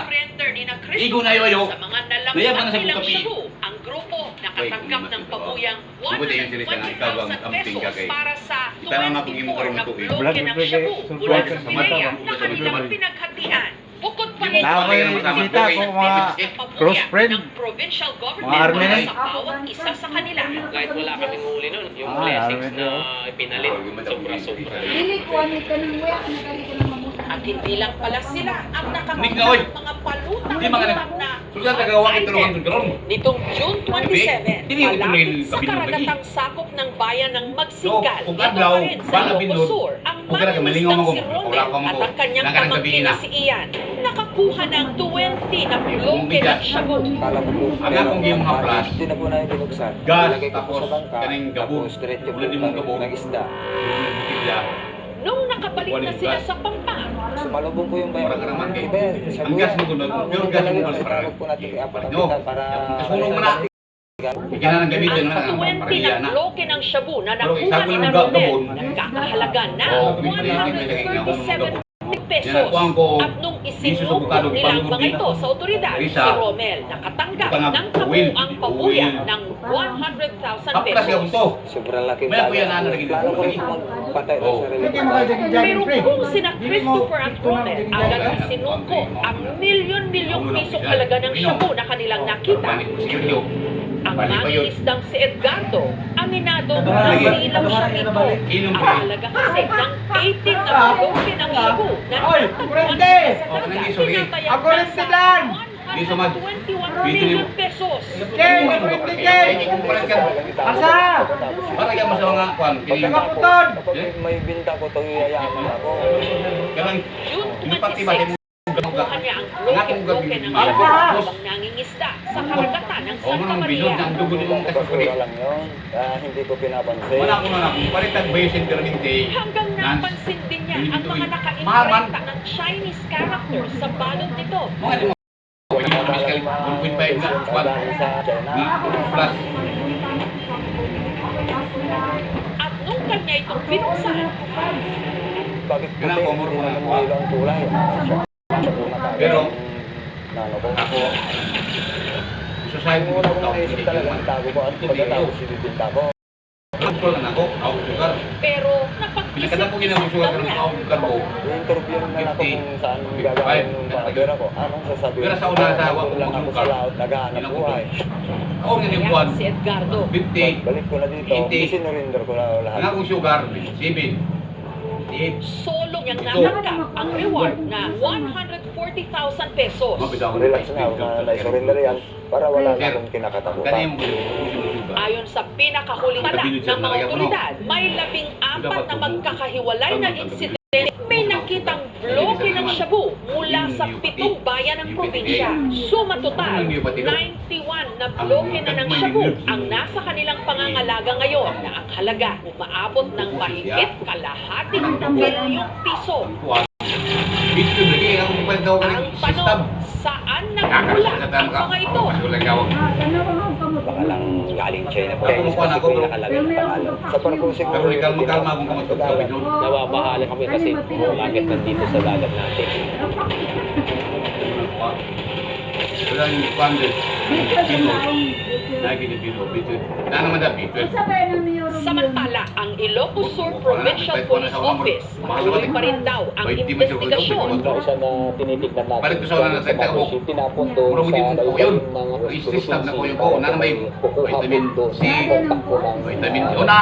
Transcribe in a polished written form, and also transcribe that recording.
surrender ni na Chris Igo na ayo. sa mga nalamang Nayaman na sa nilang bukapi. shabu. Ang grupo nakatangkap ng pabuyang Sugot ayun sila siya na ikaw ang 120,000 amping ka pesos kay. para sa Kita na nga kung 24 imo na karon to, eh. bloke ng shabu mula sa Pilaya na kanilang pinaghatian. Bukod pa rin Nakoy bisita ko mga close friend. ng provincial Mga government army para na. sa bawat isa sa kanila. Kahit wala kaming huli nun, yung Ah, blessings army na na. ipinalit, sobra-sobra. Dili ko ano ka nang wala ka nagali ka nang mamuta. At hindi lang pala sila ang Nig na, oy. nakakamit ng mga palutang Di mga na Sugat tagawa kita tulungan ko karon. nitong June 27, Hindi ko tuloy malapit sa kabilang lagi. karagatang sakop ng bayan ng Magsingal, So, kung dito adlaw, pa rin sa bala Ilocos binod, Sur, ang kung kaya malingaw mangingisdang mo si ko, Romel wala pa mo at ko. ang kanyang Nakarang pamangkin gabi na na. si Ian, nakakuha ng 20 na bloke bigas. ng shabu. Kala ko po, Ang akong giyong mga plas, hindi na po na binuksan. gas, Nilagay ko po tapos sa bangka, kaning gabong. tapos diretso po Ulit yung gabong. ng isda. Bigla. Nung nakabalik na sila sa Pampang, Sumalubong po yung bayan. Parang karaman kayo. Diba, Ang gas mo kuno, pure gas mo kuno para. Tinawag po natin kay Apat No. para... Kasulong mo na. Ikaw na nang gamitin ang naman ang 20 parhiya na na. bloke ng shabu na Pero nakuha isago ni lang na ang gabon. Romel, nagkakahalaga na Oo, 137 pesos. Yan ko. At nung Isus isinukot abogado, nilang pagod mga din ito ako. sa otoridad, Risa. si Romel nakatanggap Ito nga, ng uwil. kabuang pabuya Uwil. ng 100,000 Kaplas pesos. yung to. Sobrang laki. May ako yan, ano, naging Plano ko rin laki. magpatay ng Oo. sarili. Pero kung sina Christopher at Romel agad ang sinuko ang milyon-milyong pisong halaga ng shabu na kanilang nakita, ang mangingisdang si Edgardo, aminado na silaw siya nito. Ang halaga kasi ng 18 na bloke ng shabu na natagpuan nila sa dagat, tinatayang Ako rin si Dan! 121 million pesos. Asa? Para yung masawa nga kwan. Tagaputod! Kapag may binta ko, ito yayaman ako. Kanang June lupati ba 26, nakuha niya ang bloke ng Alpha! shabu habang nangingisda sa karagatan ng O Santa mga binod Maria. ng dugo ni mong kasukuli. Basura lang yun. Hindi ko pinapansin. Wala ko na kung palitan ba yung sentiramente. Hanggang napansin din niya ang mga naka-imprenta ng Chinese characters sa balot nito. Mga di mo. Miskal, 1.5 na. Kwan. Sa China. Plus. At nung kanya itong binuksan, Bakit puti? Ganun po, Hindi mura naman po. mo ilang kulay. Siya po natawag. Pero- Nano ko. Ako, society Ang mo una na ko naisip talaga ang tago ko at pagkatapos sinibinta ko. Ako lang ako, ako sugar. pero Pinakita ko napag-isip ginamusugan daw ka ng niya. ako sugar ko. I-interview na ako 50. kung saan gagawin yung mga pera ko. Anong sasabihin? Pero sa una, sa Nandun ako, lang ako sa lugar. laot, naghahanap Ilang buhay. Ako nga yung buwan, Yan si Edgardo. 50. Balik ko na dito, 80. isinurinder ko na lahat. Ang akong sugar, 7. 8. Solo niyang natanggap ang reward na 140,000 pesos. Mabitaw ko Relax na, na-surrender yan para wala na akong Kanya kinakatakutan. yung sugar. Ayon sa pinakahuling tala ng mga otoridad, may 14 na magkakahiwalay na insidente. May nakitang bloke ng shabu mula sa 7 bayan ng probinsya. Suma total, 91 na bloke na ng shabu ang nasa kanilang pangangalaga ngayon na ang halaga umaabot ng mahigit kalahating milyong piso. Dito lagi ang palit daw ka Ang ng system. tanong, saan nagmula ang mga ito? Baka lang galing China po. Ako mukha na ako, bro. Nakalagay ng pangalan. Sa parkusing Pero ikaw magkalma kung kamatog sa Pinoy. Nababahala kami kasi bakit nandito sa dagat natin. Wala yung funded. Pinoy. Lagi ni Pinoy. Na naman na Pinoy. Samantala, ang Ilocos Sur Provincial Police Office, patuloy pa rin daw ang investigasyon. Ito isa na tinitignan natin. Balik ko sa una natin, taga mo. Tinapon doon Puro hindi mo sa po yun. mga System na po yun po. Na may vitamin C, vitamin vitamin D. O na!